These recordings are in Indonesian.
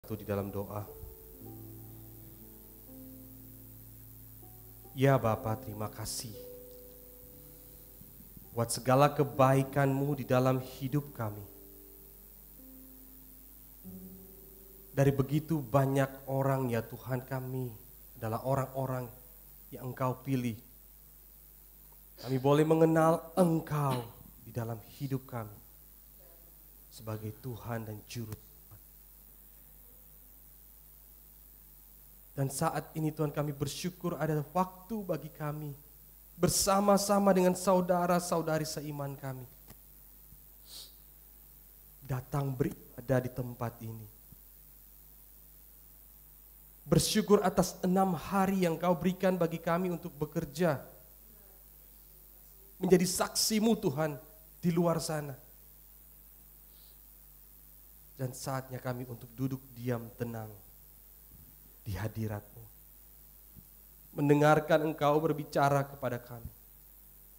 Di dalam doa. Ya Bapa, terima kasih buat segala kebaikan-Mu di dalam hidup kami. Dari begitu banyak orang ya Tuhan, kami adalah orang-orang yang Engkau pilih. Kami boleh mengenal Engkau di dalam hidup kami sebagai Tuhan dan Juru. Dan saat ini Tuhan, kami bersyukur ada waktu bagi kami bersama-sama dengan saudara-saudari seiman kami datang beribadah di tempat ini. Bersyukur atas 6 hari yang Kau berikan bagi kami untuk bekerja, menjadi saksi-Mu Tuhan di luar sana. Dan saatnya kami untuk duduk diam tenang di hadirat-Mu, mendengarkan Engkau berbicara kepada kami,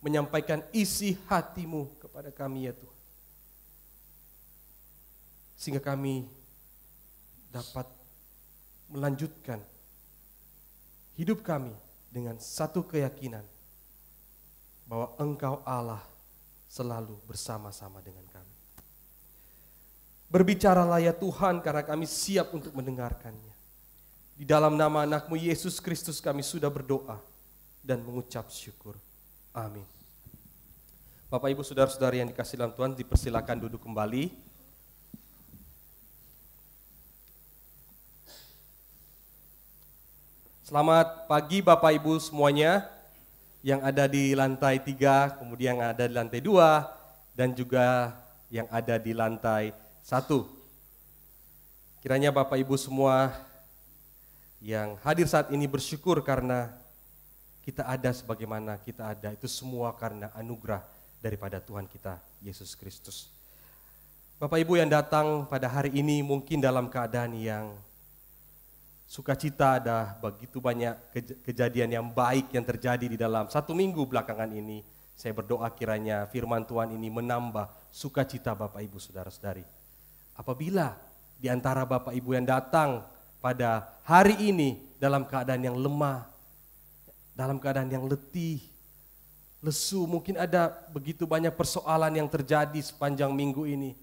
menyampaikan isi hati-Mu kepada kami ya Tuhan, sehingga kami dapat melanjutkan hidup kami dengan satu keyakinan bahwa Engkau Allah selalu bersama-sama dengan kami. Berbicaralah ya Tuhan, karena kami siap untuk mendengarkannya. Di dalam nama anak-Mu Yesus Kristus kami sudah berdoa dan mengucap syukur. Amin. Bapak Ibu Saudara-saudari yang dikasihi dalam Tuhan, dipersilakan duduk kembali. Selamat pagi Bapak Ibu semuanya yang ada di lantai 3, kemudian yang ada di lantai 2, dan juga yang ada di lantai 1. Kiranya Bapak Ibu semua yang hadir saat ini bersyukur karena kita ada sebagaimana kita ada. Itu semua karena anugerah daripada Tuhan kita, Yesus Kristus. Bapak Ibu yang datang pada hari ini mungkin dalam keadaan yang sukacita, ada begitu banyak kejadian yang baik yang terjadi di dalam 1 minggu belakangan ini. Saya berdoa kiranya firman Tuhan ini menambah sukacita Bapak Ibu Saudara-saudari. Apabila di antara Bapak Ibu yang datang pada hari ini dalam keadaan yang lemah, dalam keadaan yang letih, lesu, mungkin ada begitu banyak persoalan yang terjadi sepanjang minggu ini.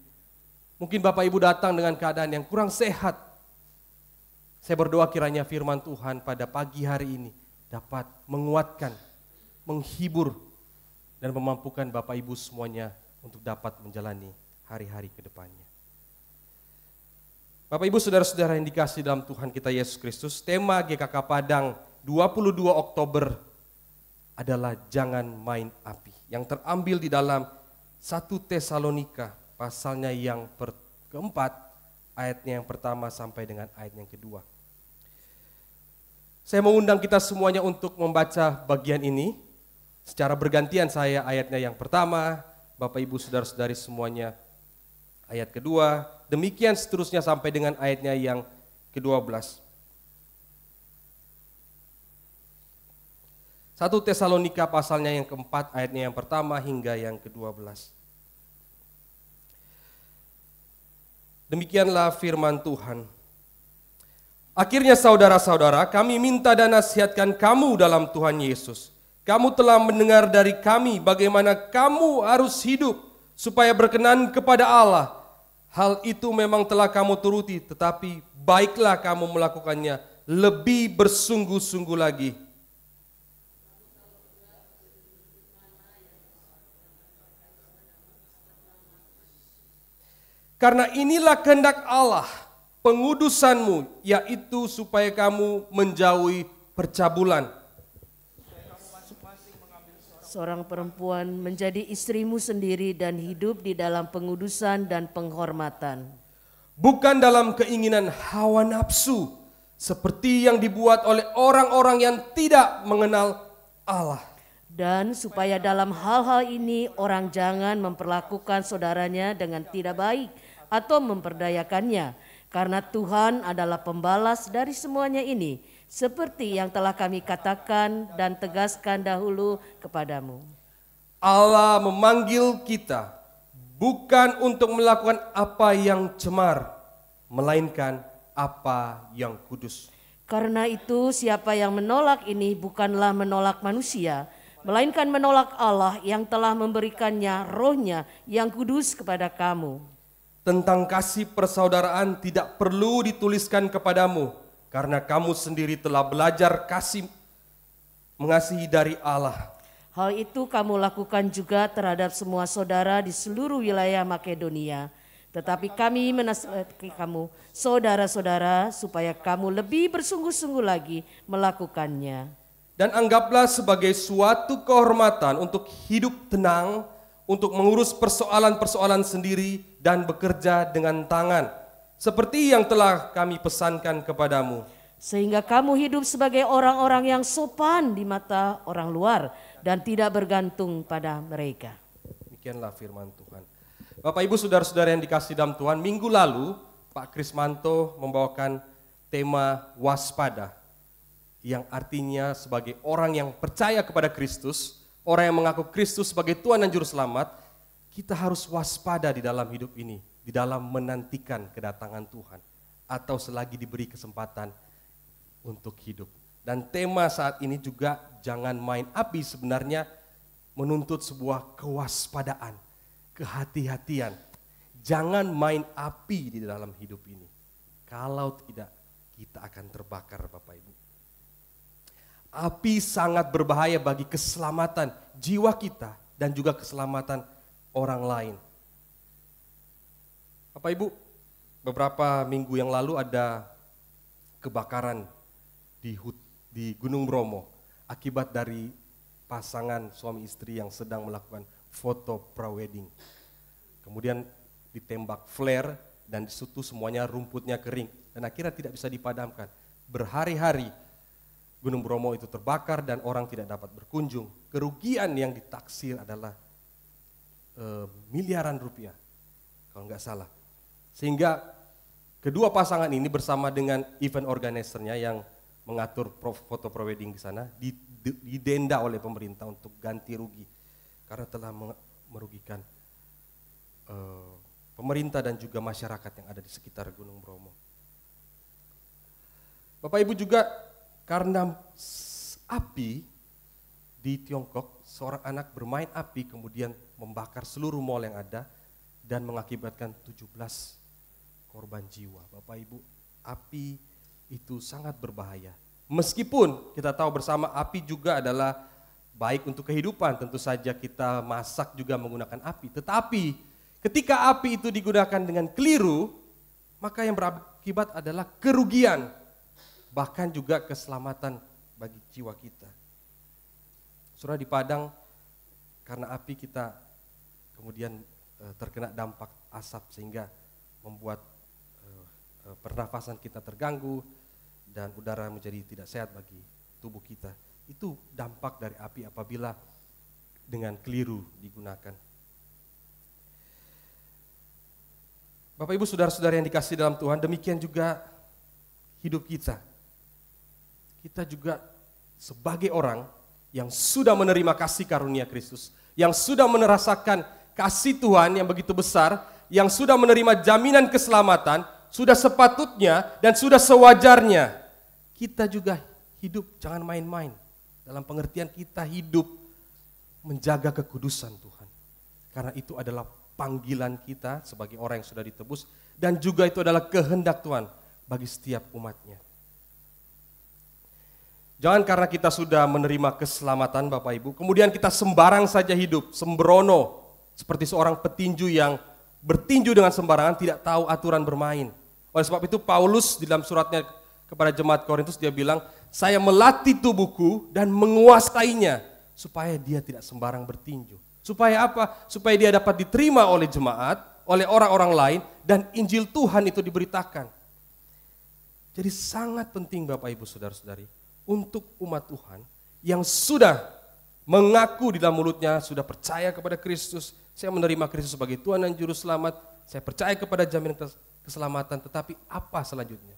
Mungkin Bapak Ibu datang dengan keadaan yang kurang sehat. Saya berdoa kiranya firman Tuhan pada pagi hari ini dapat menguatkan, menghibur, dan memampukan Bapak Ibu semuanya untuk dapat menjalani hari-hari ke depannya. Bapak Ibu Saudara-saudara yang dikasihi dalam Tuhan kita Yesus Kristus, tema GKK Padang 22 Oktober adalah jangan main api, yang terambil di dalam 1 Tesalonika pasalnya yang keempat, ayatnya yang pertama sampai dengan ayat yang kedua. Saya mengundang kita semuanya untuk membaca bagian ini secara bergantian. Saya ayatnya yang pertama, Bapak Ibu Saudara-saudari semuanya ayat kedua, demikian seterusnya sampai dengan ayatnya yang ke-12. 1 Tesalonika pasalnya yang keempat, ayatnya yang pertama hingga yang ke-12. Demikianlah firman Tuhan. Akhirnya saudara-saudara, kami minta dan nasihatkan kamu dalam Tuhan Yesus. Kamu telah mendengar dari kami bagaimana kamu harus hidup supaya berkenan kepada Allah. Hal itu memang telah kamu turuti, tetapi baiklah kamu melakukannya lebih bersungguh-sungguh lagi. Karena inilah kehendak Allah, pengudusanmu, yaitu supaya kamu menjauhi percabulan. Seorang perempuan menjadi istrimu sendiri dan hidup di dalam pengudusan dan penghormatan. Bukan dalam keinginan hawa nafsu, seperti yang dibuat oleh orang-orang yang tidak mengenal Allah. Dan supaya dalam hal-hal ini orang jangan memperlakukan saudaranya dengan tidak baik atau memperdayakannya, karena Tuhan adalah pembalas dari semuanya ini, seperti yang telah kami katakan dan tegaskan dahulu kepadamu. Allah memanggil kita bukan untuk melakukan apa yang cemar, melainkan apa yang kudus. Karena itu siapa yang menolak ini bukanlah menolak manusia, melainkan menolak Allah yang telah memberikannya rohnya yang kudus kepada kamu. Tentang kasih persaudaraan tidak perlu dituliskan kepadamu, karena kamu sendiri telah belajar mengasihi dari Allah. Hal itu kamu lakukan juga terhadap semua saudara di seluruh wilayah Makedonia. Tetapi kami menasihati kamu, saudara-saudara, supaya kamu lebih bersungguh-sungguh lagi melakukannya. Dan anggaplah sebagai suatu kehormatan untuk hidup tenang, untuk mengurus persoalan-persoalan sendiri dan bekerja dengan tangan, seperti yang telah kami pesankan kepadamu. Sehingga kamu hidup sebagai orang-orang yang sopan di mata orang luar dan tidak bergantung pada mereka. Demikianlah firman Tuhan. Bapak Ibu saudara-saudara yang dikasihi dalam Tuhan, minggu lalu Pak Krismanto membawakan tema waspada, yang artinya sebagai orang yang percaya kepada Kristus, orang yang mengaku Kristus sebagai Tuhan dan Juru Selamat, kita harus waspada di dalam hidup ini, di dalam menantikan kedatangan Tuhan, atau selagi diberi kesempatan untuk hidup. Dan tema saat ini juga jangan main api, sebenarnya menuntut sebuah kewaspadaan, kehati-hatian. Jangan main api di dalam hidup ini. Kalau tidak, kita akan terbakar, Bapak Ibu. Api sangat berbahaya bagi keselamatan jiwa kita dan juga keselamatan orang lain. Bapak Ibu, beberapa minggu yang lalu ada kebakaran di Gunung Bromo akibat dari pasangan suami istri yang sedang melakukan foto prawedding. Kemudian ditembak flare dan di situ semuanya rumputnya kering dan akhirnya tidak bisa dipadamkan. Berhari-hari Gunung Bromo itu terbakar dan orang tidak dapat berkunjung. Kerugian yang ditaksir adalah miliaran rupiah kalau nggak salah. Sehingga kedua pasangan ini bersama dengan event organizer-nya yang mengatur foto prewedding di sana didenda oleh pemerintah untuk ganti rugi karena telah merugikan pemerintah dan juga masyarakat yang ada di sekitar Gunung Bromo. Bapak Ibu, juga karena api di Tiongkok, seorang anak bermain api kemudian membakar seluruh mal yang ada dan mengakibatkan 17 korban jiwa. Bapak Ibu, api itu sangat berbahaya. Meskipun kita tahu bersama api juga adalah baik untuk kehidupan, tentu saja kita masak juga menggunakan api. Tetapi ketika api itu digunakan dengan keliru, maka yang berakibat adalah kerugian, bahkan juga keselamatan bagi jiwa kita. Saudara, di Padang karena api kita kemudian terkena dampak asap sehingga membuat pernafasan kita terganggu dan udara menjadi tidak sehat bagi tubuh kita. Itu dampak dari api apabila dengan keliru digunakan. Bapak Ibu saudara-saudara yang dikasihi dalam Tuhan, demikian juga hidup kita. Kita juga sebagai orang yang sudah menerima kasih karunia Kristus, yang sudah merasakan kasih Tuhan yang begitu besar, yang sudah menerima jaminan keselamatan, sudah sepatutnya dan sudah sewajarnya kita juga hidup jangan main-main. Dalam pengertian kita hidup menjaga kekudusan Tuhan. Karena itu adalah panggilan kita sebagai orang yang sudah ditebus dan juga itu adalah kehendak Tuhan bagi setiap umatnya. Jangan karena kita sudah menerima keselamatan Bapak Ibu, kemudian kita sembarang saja hidup, sembrono, seperti seorang petinju yang bertinju dengan sembarangan, tidak tahu aturan bermain. Oleh sebab itu Paulus di dalam suratnya kepada jemaat Korintus dia bilang, saya melatih tubuhku dan menguasainya supaya dia tidak sembarang bertinju. Supaya apa? Supaya dia dapat diterima oleh jemaat, oleh orang-orang lain dan Injil Tuhan itu diberitakan. Jadi sangat penting Bapak Ibu saudara-saudari untuk umat Tuhan yang sudah mengaku di dalam mulutnya sudah percaya kepada Kristus, saya menerima Kristus sebagai Tuhan dan Juru Selamat, saya percaya kepada jaminan keselamatan, tetapi apa selanjutnya?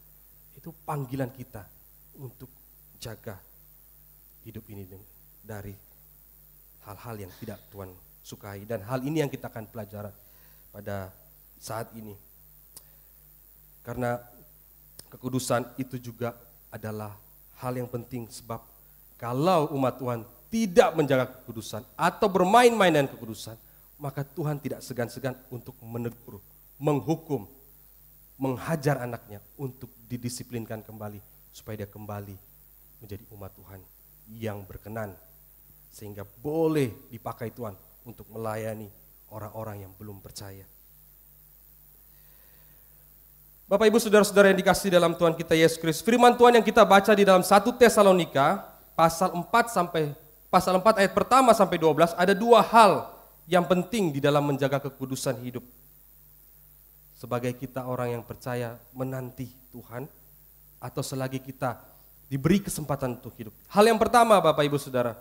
Itu panggilan kita untuk jaga hidup ini dari hal-hal yang tidak Tuhan sukai. Dan hal ini yang kita akan pelajari pada saat ini. Karena Kekudusan itu juga adalah hal yang penting, sebab kalau umat Tuhan tidak menjaga kekudusan atau bermain-main dengan kekudusan, maka Tuhan tidak segan-segan untuk menegur, menghukum, menghajar anaknya untuk didisiplinkan kembali supaya dia kembali menjadi umat Tuhan yang berkenan, sehingga boleh dipakai Tuhan untuk melayani orang-orang yang belum percaya. Bapak Ibu Saudara-saudara yang dikasihi dalam Tuhan kita Yesus Kristus, firman Tuhan yang kita baca di dalam 1 Tesalonika pasal 4 ayat pertama sampai 12, ada dua hal yang penting di dalam menjaga kekudusan hidup. Sebagai kita orang yang percaya menanti Tuhan, atau selagi kita diberi kesempatan untuk hidup. Hal yang pertama Bapak Ibu Saudara,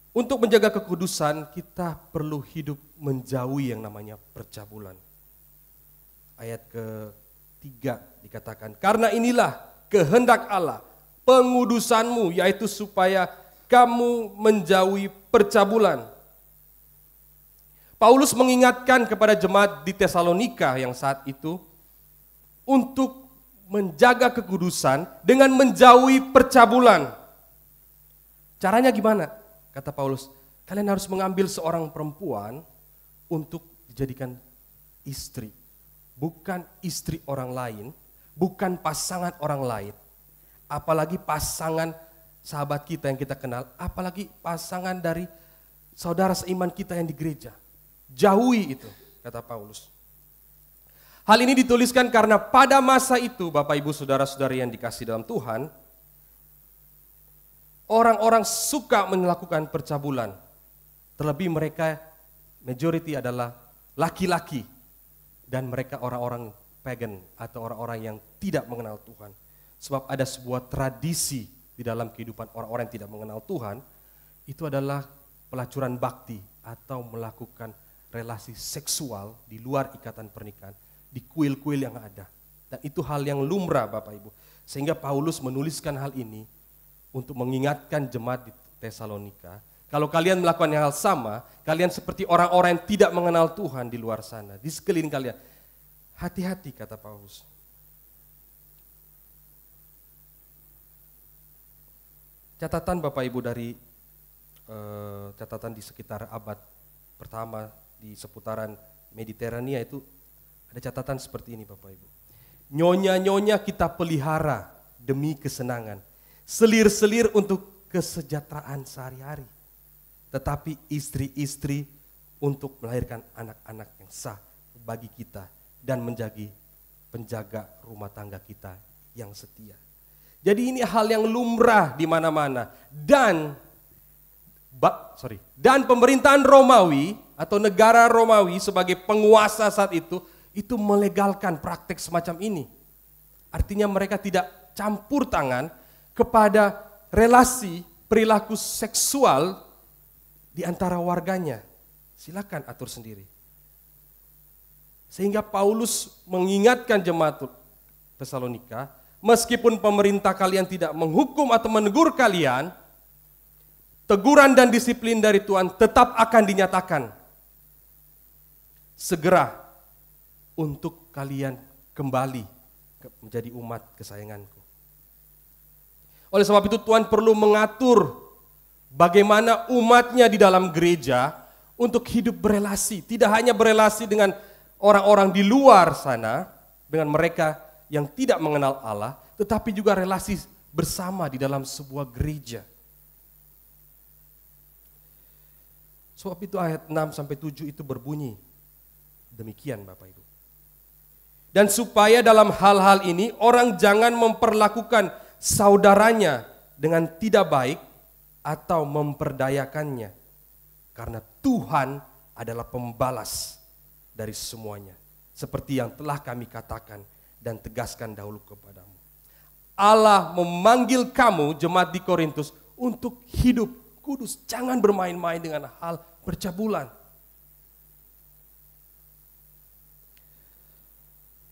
untuk menjaga kekudusan kita perlu hidup menjauhi yang namanya percabulan. Ayat ke-3 dikatakan, karena inilah kehendak Allah pengudusanmu, yaitu supaya kamu menjauhi percabulan. Paulus mengingatkan kepada jemaat di Tesalonika yang saat itu untuk menjaga kekudusan dengan menjauhi percabulan. Caranya gimana? Kata Paulus, kalian harus mengambil seorang perempuan untuk dijadikan istri. Bukan istri orang lain, bukan pasangan orang lain, apalagi pasangan sahabat kita yang kita kenal, apalagi pasangan dari saudara seiman kita yang di gereja. Jauhi itu, kata Paulus. Hal ini dituliskan karena pada masa itu, Bapak Ibu Saudara-saudari yang dikasihi dalam Tuhan, orang-orang suka melakukan percabulan. Terlebih mereka, majority adalah laki-laki. Dan mereka orang-orang pagan atau orang-orang yang tidak mengenal Tuhan. Sebab ada sebuah tradisi di dalam kehidupan orang-orang yang tidak mengenal Tuhan, itu adalah pelacuran bakti atau melakukan relasi seksual di luar ikatan pernikahan, di kuil-kuil yang ada. Dan itu hal yang lumrah Bapak Ibu. Sehingga Paulus menuliskan hal ini untuk mengingatkan jemaat di Tesalonika, kalau kalian melakukan hal sama, kalian seperti orang-orang yang tidak mengenal Tuhan di luar sana, di sekeliling kalian. Hati-hati, kata Paulus. Catatan Bapak Ibu dari catatan di sekitar abad pertama di seputaran Mediterania itu ada catatan seperti ini Bapak Ibu. Nyonya-nyonya kita pelihara demi kesenangan, selir-selir untuk kesejahteraan sehari-hari. Tetapi istri-istri untuk melahirkan anak-anak yang sah bagi kita dan menjadi penjaga rumah tangga kita yang setia. Jadi ini hal yang lumrah di mana-mana. Dan pemerintahan Romawi atau negara Romawi sebagai penguasa saat itu melegalkan praktek semacam ini. Artinya mereka tidak campur tangan kepada relasi perilaku seksual di antara warganya. Silakan atur sendiri. Sehingga Paulus mengingatkan jemaat Tesalonika, meskipun pemerintah kalian tidak menghukum atau menegur kalian, teguran dan disiplin dari Tuhan tetap akan dinyatakan segera untuk kalian kembali menjadi umat kesayanganku. Oleh sebab itu Tuhan perlu mengatur bagaimana umatnya di dalam gereja untuk hidup berelasi. Tidak hanya berelasi dengan orang-orang di luar sana, dengan mereka yang tidak mengenal Allah, tetapi juga relasi bersama di dalam sebuah gereja. Sebab itu ayat 6-7 itu berbunyi demikian Bapak Ibu. Dan supaya dalam hal-hal ini orang jangan memperlakukan saudaranya dengan tidak baik atau memperdayakannya. Karena Tuhan adalah pembalas dari semuanya. Seperti yang telah kami katakan dan tegaskan dahulu kepadamu. Allah memanggil kamu jemaat di Korintus untuk hidup kudus. Jangan bermain-main dengan hal percabulan.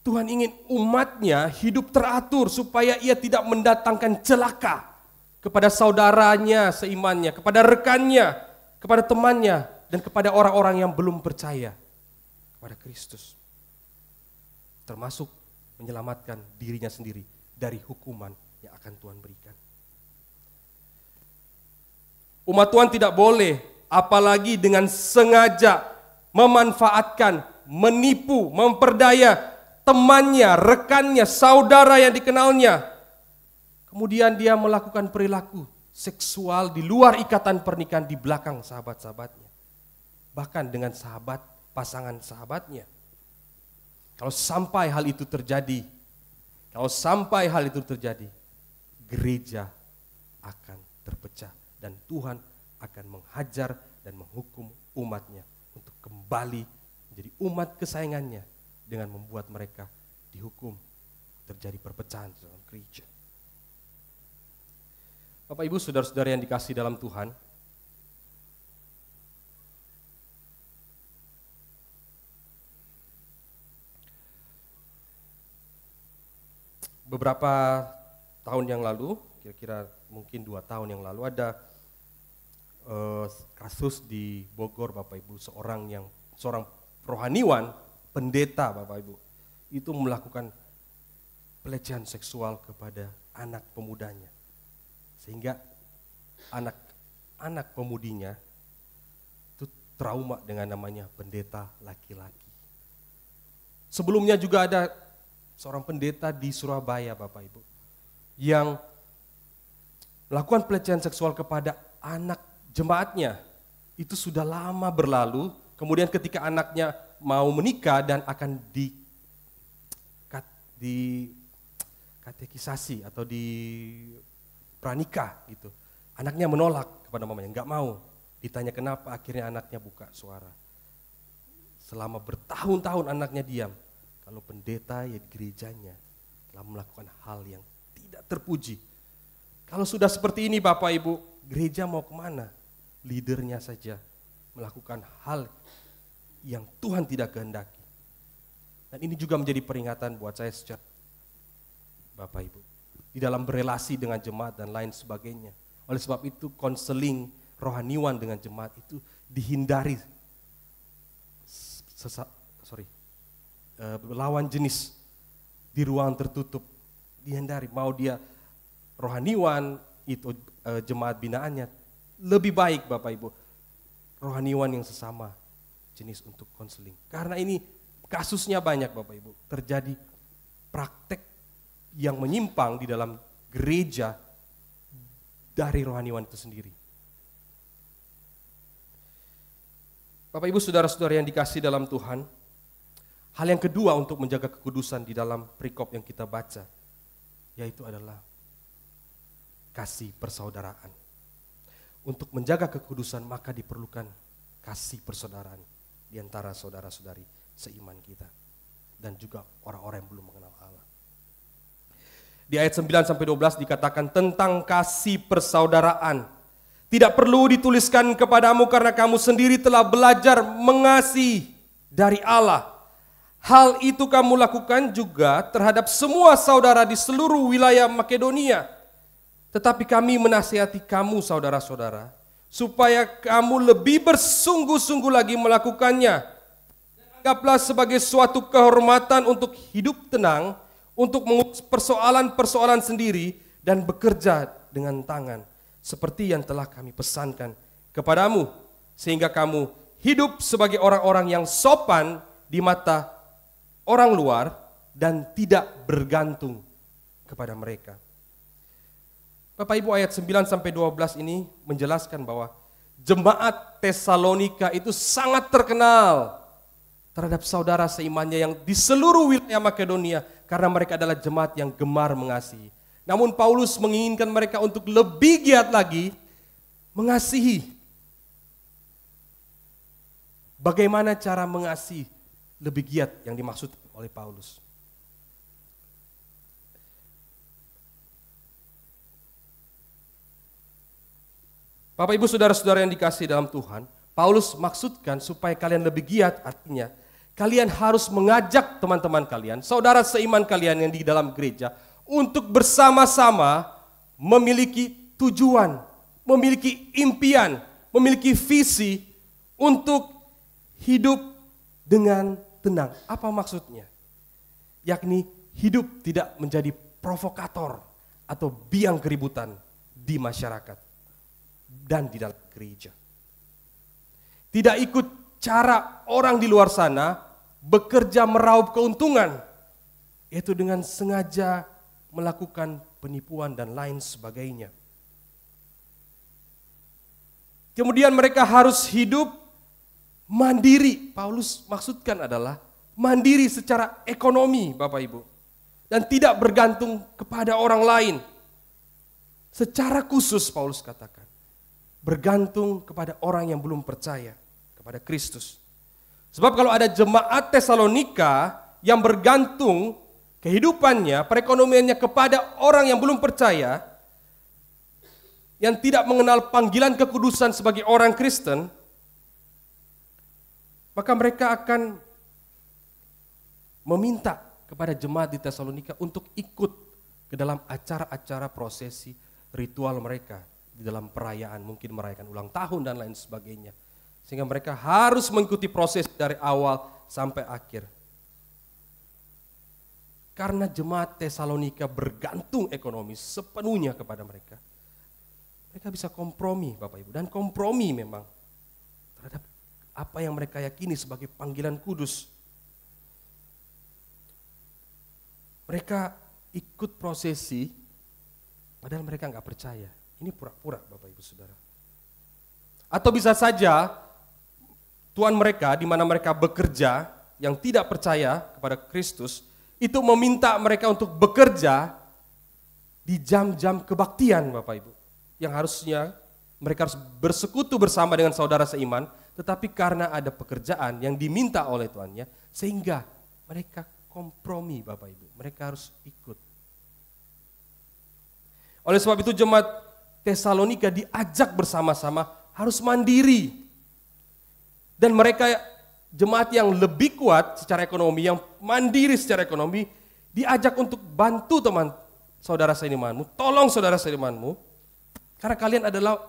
Tuhan ingin umatnya hidup teratur supaya ia tidak mendatangkan celaka kepada saudaranya seimannya, kepada rekannya, kepada temannya, dan kepada orang-orang yang belum percaya kepada Kristus. Termasuk menyelamatkan dirinya sendiri dari hukuman yang akan Tuhan berikan. Umat Tuhan tidak boleh apalagi dengan sengaja memanfaatkan, menipu, memperdaya temannya, rekannya, saudara yang dikenalnya. Kemudian dia melakukan perilaku seksual di luar ikatan pernikahan di belakang sahabat-sahabatnya. Bahkan dengan pasangan sahabatnya. Kalau sampai hal itu terjadi, gereja akan terpecah dan Tuhan akan menghajar dan menghukum umatnya untuk kembali menjadi umat kesayangannya dengan membuat mereka dihukum, terjadi perpecahan dalam gereja. Bapak Ibu saudara-saudara yang dikasihi dalam Tuhan, beberapa tahun yang lalu, kira-kira mungkin 2 tahun yang lalu, ada kasus di Bogor Bapak Ibu, seorang rohaniwan, pendeta Bapak Ibu, itu melakukan pelecehan seksual kepada anak pemudanya. Sehingga anak pemudinya itu trauma dengan namanya pendeta laki-laki. Sebelumnya juga ada seorang pendeta di Surabaya Bapak Ibu yang melakukan pelecehan seksual kepada anak jemaatnya. Itu sudah lama berlalu, kemudian ketika anaknya mau menikah dan akan dikatekisasi atau di pranikah gitu, anaknya menolak kepada mamanya, nggak mau. Ditanya kenapa, akhirnya anaknya buka suara. Selama bertahun-tahun anaknya diam. Kalau pendeta ya di gerejanya telah melakukan hal yang tidak terpuji. Kalau sudah seperti ini Bapak Ibu, gereja mau kemana? Leadernya saja melakukan hal yang Tuhan tidak kehendaki. Dan ini juga menjadi peringatan buat saya secara Bapak Ibu, di dalam berelasi dengan jemaat dan lain sebagainya. Oleh sebab itu konseling rohaniwan dengan jemaat itu dihindari. Lawan jenis di ruang tertutup dihindari. Mau dia rohaniwan itu jemaat binaannya, lebih baik Bapak Ibu rohaniwan yang sesama jenis untuk konseling. Karena ini kasusnya banyak Bapak Ibu, terjadi praktek yang menyimpang di dalam gereja dari rohaniwan itu sendiri. Bapak Ibu saudara-saudara yang dikasihi dalam Tuhan, hal yang kedua untuk menjaga kekudusan di dalam perikop yang kita baca, yaitu adalah kasih persaudaraan. Untuk menjaga kekudusan maka diperlukan kasih persaudaraan di antara saudara-saudari seiman kita dan juga orang-orang yang belum mengenal Allah. Di ayat 9-12 dikatakan tentang kasih persaudaraan. Tidak perlu dituliskan kepadamu karena kamu sendiri telah belajar mengasihi dari Allah. Hal itu kamu lakukan juga terhadap semua saudara di seluruh wilayah Makedonia. Tetapi kami menasihati kamu saudara-saudara, supaya kamu lebih bersungguh-sungguh lagi melakukannya. Anggaplah sebagai suatu kehormatan untuk hidup tenang, untuk mengurus persoalan-persoalan sendiri dan bekerja dengan tangan, seperti yang telah kami pesankan kepadamu, sehingga kamu hidup sebagai orang-orang yang sopan di mata orang luar dan tidak bergantung kepada mereka. Bapak Ibu, ayat 9-12 ini menjelaskan bahwa jemaat Tesalonika itu sangat terkenal terhadap saudara seimannya yang di seluruh wilayah Makedonia, karena mereka adalah jemaat yang gemar mengasihi. Namun Paulus menginginkan mereka untuk lebih giat lagi mengasihi. Bagaimana cara mengasihi lebih giat yang dimaksud oleh Paulus? Bapak Ibu saudara-saudara yang dikasihi dalam Tuhan, Paulus maksudkan supaya kalian lebih giat, artinya kalian harus mengajak teman-teman kalian, saudara seiman kalian yang di dalam gereja, untuk bersama-sama memiliki tujuan, memiliki impian, memiliki visi untuk hidup dengan tenang. Apa maksudnya? Yakni hidup tidak menjadi provokator atau biang keributan di masyarakat dan di dalam gereja. Tidak ikut cara orang di luar sana bekerja meraup keuntungan, yaitu dengan sengaja melakukan penipuan dan lain sebagainya. Kemudian mereka harus hidup mandiri. Paulus maksudkan adalah mandiri secara ekonomi, Bapak Ibu. Dan tidak bergantung kepada orang lain. Secara khusus Paulus katakan, bergantung kepada orang yang belum percaya kepada Kristus. Sebab kalau ada jemaat Tesalonika yang bergantung kehidupannya, perekonomiannya kepada orang yang belum percaya, yang tidak mengenal panggilan kekudusan sebagai orang Kristen, maka mereka akan meminta kepada jemaat di Tesalonika untuk ikut ke dalam acara-acara prosesi ritual mereka di dalam perayaan, mungkin merayakan ulang tahun dan lain sebagainya. Sehingga mereka harus mengikuti proses dari awal sampai akhir. Karena jemaat Tesalonika bergantung ekonomi sepenuhnya kepada mereka. Mereka bisa kompromi, Bapak Ibu, dan kompromi memang terhadap apa yang mereka yakini sebagai panggilan kudus. Mereka ikut prosesi, padahal mereka nggak percaya. Ini pura-pura, Bapak Ibu Saudara. Atau bisa saja Tuhan mereka di mana mereka bekerja yang tidak percaya kepada Kristus itu meminta mereka untuk bekerja di jam-jam kebaktian, Bapak Ibu. Yang harusnya mereka harus bersekutu bersama dengan saudara seiman, tetapi karena ada pekerjaan yang diminta oleh Tuhannya, sehingga mereka kompromi, Bapak Ibu. Mereka harus ikut. Oleh sebab itu jemaat Tesalonika diajak bersama-sama harus mandiri. Dan mereka jemaat yang lebih kuat secara ekonomi, yang mandiri secara ekonomi, diajak untuk bantu teman saudara seimanmu, tolong saudara seimanmu, karena kalian adalah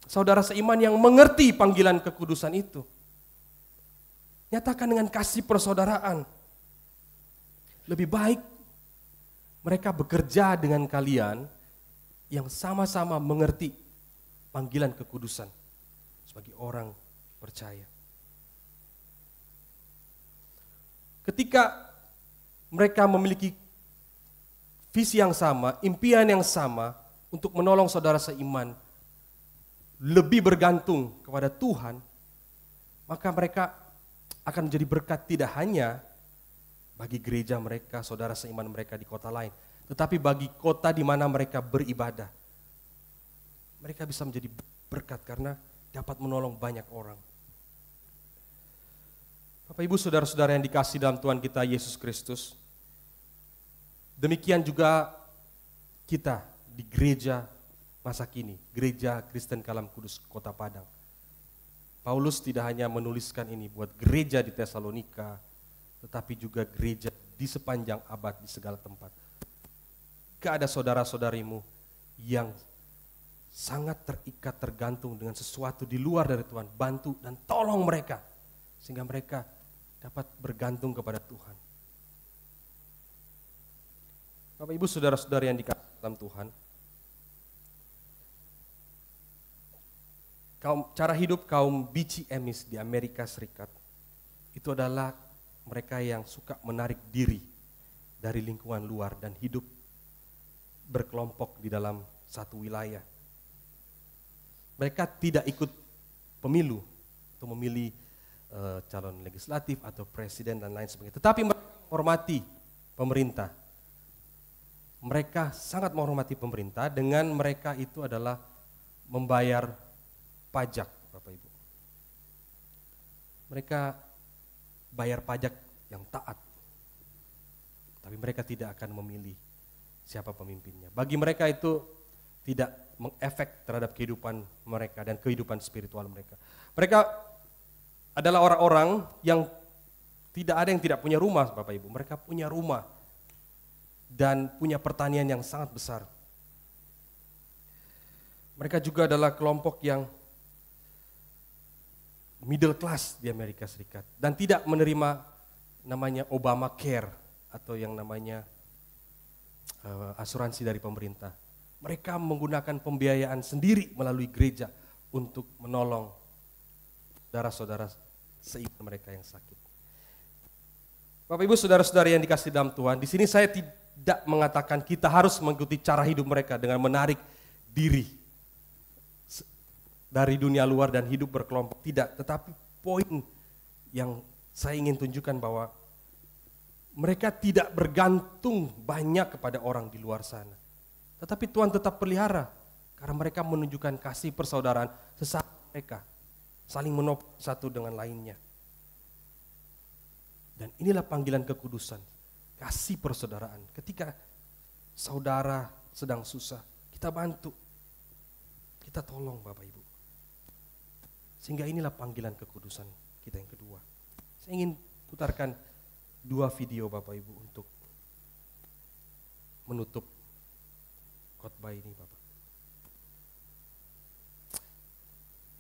saudara seiman yang mengerti panggilan kekudusan itu. Nyatakan dengan kasih persaudaraan. Lebih baik mereka bekerja dengan kalian yang sama-sama mengerti panggilan kekudusan sebagai orang percaya. Ketika mereka memiliki visi yang sama, impian yang sama untuk menolong saudara seiman, lebih bergantung kepada Tuhan, maka mereka akan menjadi berkat tidak hanya bagi gereja mereka, saudara seiman mereka di kota lain, tetapi bagi kota di mana mereka beribadah. Mereka bisa menjadi berkat karena dapat menolong banyak orang. Bapak Ibu saudara-saudara yang dikasihi dalam Tuhan kita Yesus Kristus, demikian juga kita di gereja masa kini, Gereja Kristen Kalam Kudus Kota Padang. Paulus tidak hanya menuliskan ini buat gereja di Tesalonika, tetapi juga gereja di sepanjang abad di segala tempat. Jika ada saudara-saudarimu yang sangat terikat, tergantung dengan sesuatu di luar dari Tuhan, bantu dan tolong mereka, sehingga mereka dapat bergantung kepada Tuhan. Bapak Ibu saudara-saudara yang dikasihi dalam Tuhan, cara hidup kaum Bici Emis di Amerika Serikat itu adalah mereka yang suka menarik diri dari lingkungan luar dan hidup berkelompok di dalam satu wilayah. Mereka tidak ikut pemilu untuk memilih calon legislatif atau presiden dan lain sebagainya. Tetapi mereka menghormati pemerintah. Mereka sangat menghormati pemerintah dengan mereka itu adalah membayar pajak, Bapak Ibu. Mereka bayar pajak yang taat. Tapi mereka tidak akan memilih siapa pemimpinnya. Bagi mereka itu tidak mengefek terhadap kehidupan mereka dan kehidupan spiritual mereka. Mereka adalah orang-orang yang tidak ada yang tidak punya rumah, Bapak Ibu. Mereka punya rumah dan punya pertanian yang sangat besar. Mereka juga adalah kelompok yang middle class di Amerika Serikat dan tidak menerima namanya Obamacare atau yang namanya asuransi dari pemerintah. Mereka menggunakan pembiayaan sendiri melalui gereja untuk menolong saudara-saudara seiman mereka yang sakit. Bapak Ibu saudara-saudari yang dikasihi dalam Tuhan, di sini saya tidak mengatakan kita harus mengikuti cara hidup mereka dengan menarik diri dari dunia luar dan hidup berkelompok. Tidak, tetapi poin yang saya ingin tunjukkan bahwa mereka tidak bergantung banyak kepada orang di luar sana. Tetapi Tuhan tetap pelihara karena mereka menunjukkan kasih persaudaraan sesama mereka, saling menopang satu dengan lainnya. Dan inilah panggilan kekudusan, kasih persaudaraan. Ketika saudara sedang susah, kita bantu, kita tolong Bapak Ibu. Sehingga inilah panggilan kekudusan kita yang kedua. Saya ingin putarkan 2 video Bapak Ibu untuk menutup khotbah ini Bapak.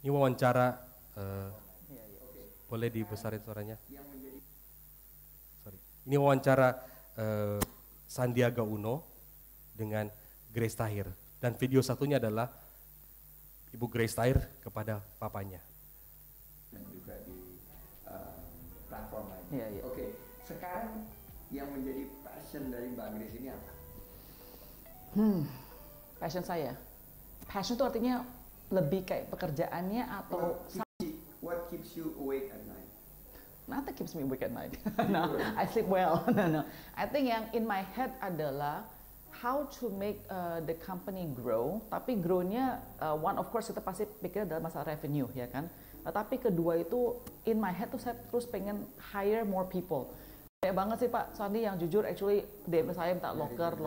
Ini wawancara, boleh dibesarin suaranya? Ini wawancara Sandiaga Uno dengan Grace Tahir. Dan video satunya adalah Ibu Grace Tahir kepada papanya. Dan juga di platform lain. Oke, sekarang yang menjadi passion dari Mbak Grace ini apa? Passion saya. Passion itu artinya lebih kayak pekerjaannya atau What keeps you awake at night? nothing keeps me awake at night. No, I sleep well. No. I think yang in my head adalah how to make the company grow. Tapi grow-nya one of course kita pasti pikir dalam masalah revenue ya kan. Tapi kedua itu in my head tuh saya terus pengen hire more people. Kayak banget sih Pak Sandi yang jujur actually DM saya minta locker.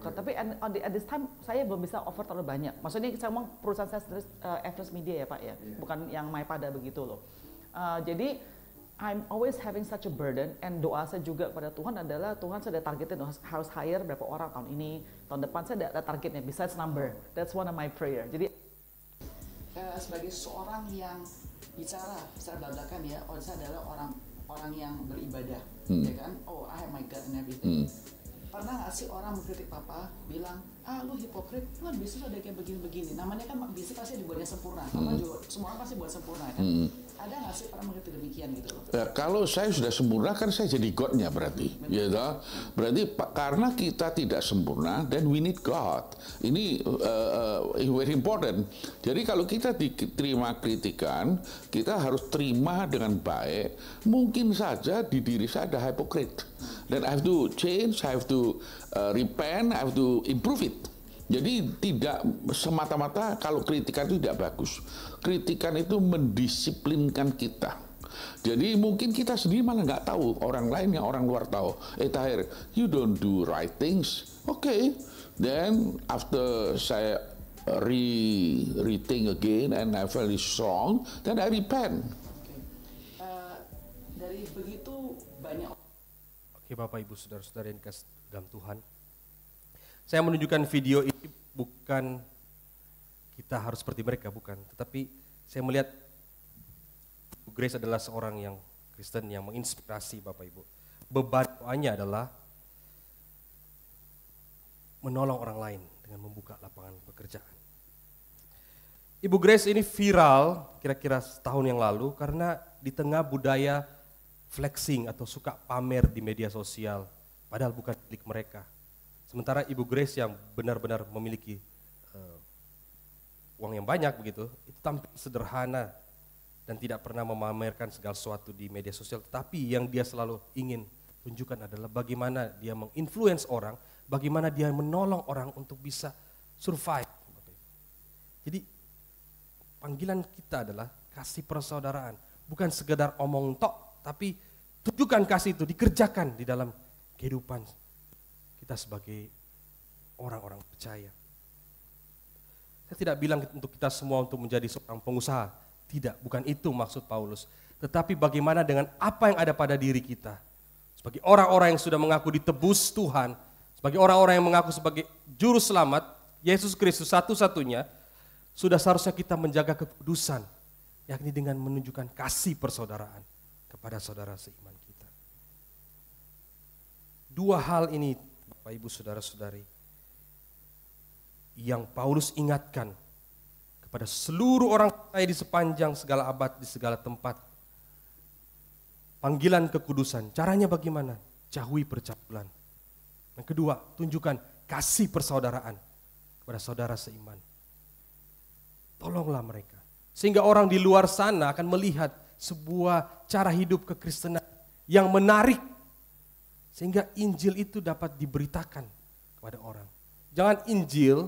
Tapi at this time saya belum bisa offer terlalu banyak. Maksudnya saya ngomong perusahaan saya sendiri Everest Media ya Pak ya, bukan yang MyPada begitu loh. Jadi I'm always having such a burden, and doa saya juga pada Tuhan adalah Tuhan saya ada targetin harus hire berapa orang tahun ini, tahun depan saya ada targetnya besides number. That's one of my prayer. Jadi sebagai seorang yang bicara secara belak-belakan ya, saya adalah orang yang beribadah, ya kan? Oh, I have my God and everything. Pernah nggak sih orang mengkritik Papa, bilang, lu hipokrit, lu kan bisnis ada kayak begini-begini. Namanya kan bisnis pasti dibuatnya sempurna. Papa juga, semua orang pasti buat sempurna kan. Ada nggak sih orang mengkritik demikian gitu loh? Ya, kalau saya sudah sempurna kan saya jadi God-nya berarti. Ya, berarti karena kita tidak sempurna, then we need God. Ini very important. Jadi kalau kita diterima kritikan, kita harus terima dengan baik. Mungkin saja di diri saya ada hipokrit. Dan I have to change, I have to repent, I have to improve it. Jadi tidak semata-mata kalau kritikan itu tidak bagus. Kritikan itu mendisiplinkan kita. Jadi mungkin kita sendiri malah nggak tahu, orang lain yang orang luar tahu. Tahir, you don't do right things. Okay. Then after saya rethink again and I feel strong, then I repent. Dari begitu banyak. Oke Bapak Ibu Saudara-saudara yang dikasihi dalam Tuhan. Saya menunjukkan video ini bukan kita harus seperti mereka, bukan. Tetapi saya melihat Bu Grace adalah seorang yang Kristen yang menginspirasi Bapak Ibu. Beban doanya adalah menolong orang lain dengan membuka lapangan pekerjaan. Ibu Grace ini viral kira-kira setahun yang lalu karena di tengah budaya flexing atau suka pamer di media sosial, padahal bukan milik mereka. Sementara Ibu Grace yang benar-benar memiliki uang yang banyak begitu, itu tampil sederhana dan tidak pernah memamerkan segala sesuatu di media sosial. Tetapi yang dia selalu ingin tunjukkan adalah bagaimana dia menginfluence orang, bagaimana dia menolong orang untuk bisa survive. Jadi panggilan kita adalah kasih persaudaraan, bukan sekedar omong tok, tapi tunjukkan kasih itu dikerjakan di dalam kehidupan kita sebagai orang-orang percaya. Saya tidak bilang untuk kita semua untuk menjadi seorang pengusaha. Tidak, bukan itu maksud Paulus. Tetapi bagaimana dengan apa yang ada pada diri kita. Sebagai orang-orang yang sudah mengaku ditebus Tuhan. Sebagai orang-orang yang mengaku sebagai juru selamat. Yesus Kristus satu-satunya. Sudah seharusnya kita menjaga kekudusan. Yakni dengan menunjukkan kasih persaudaraan kepada saudara seiman kita. Dua hal ini, Bapak Ibu Saudara-saudari, yang Paulus ingatkan kepada seluruh orang percaya di sepanjang segala abad, di segala tempat. Panggilan kekudusan, caranya bagaimana? Jauhi percabulan. Yang kedua, tunjukkan kasih persaudaraan kepada saudara seiman. Tolonglah mereka. Sehingga orang di luar sana akan melihat sebuah cara hidup kekristenan yang menarik. Sehingga Injil itu dapat diberitakan kepada orang. Jangan Injil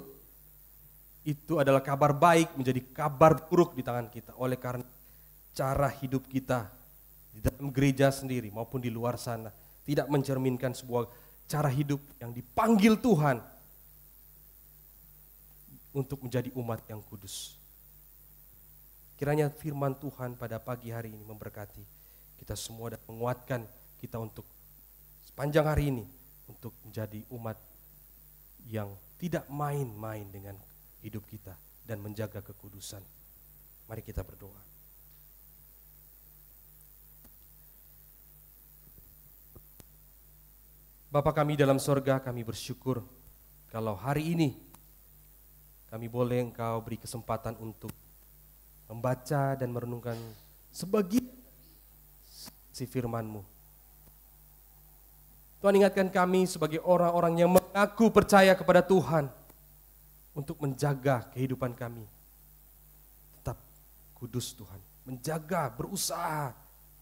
itu adalah kabar baik menjadi kabar buruk di tangan kita. Oleh karena cara hidup kita di dalam gereja sendiri maupun di luar sana tidak mencerminkan sebuah cara hidup yang dipanggil Tuhan untuk menjadi umat yang kudus. Kiranya firman Tuhan pada pagi hari ini memberkati kita semua dan menguatkan kita untuk sepanjang hari ini untuk menjadi umat yang tidak main-main dengan hidup kita dan menjaga kekudusan. Mari kita berdoa. Bapa kami dalam sorga, kami bersyukur kalau hari ini kami boleh Engkau beri kesempatan untuk membaca dan merenungkan sebagian si firman-Mu. Tuhan, ingatkan kami sebagai orang-orang yang mengaku percaya kepada Tuhan untuk menjaga kehidupan kami tetap kudus Tuhan. Menjaga, berusaha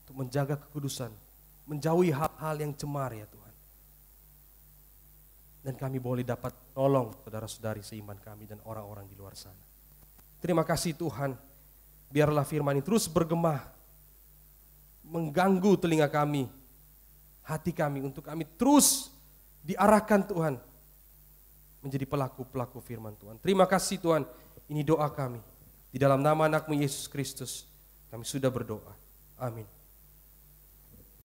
untuk menjaga kekudusan, menjauhi hal-hal yang cemar ya Tuhan. Dan kami boleh dapat tolong saudara-saudari seiman kami dan orang-orang di luar sana. Terima kasih Tuhan, biarlah firman ini terus bergema, mengganggu telinga kami, hati kami, untuk kami terus diarahkan Tuhan, menjadi pelaku-pelaku firman Tuhan. Terima kasih Tuhan, ini doa kami. Di dalam nama anak-Mu Yesus Kristus, kami sudah berdoa. Amin.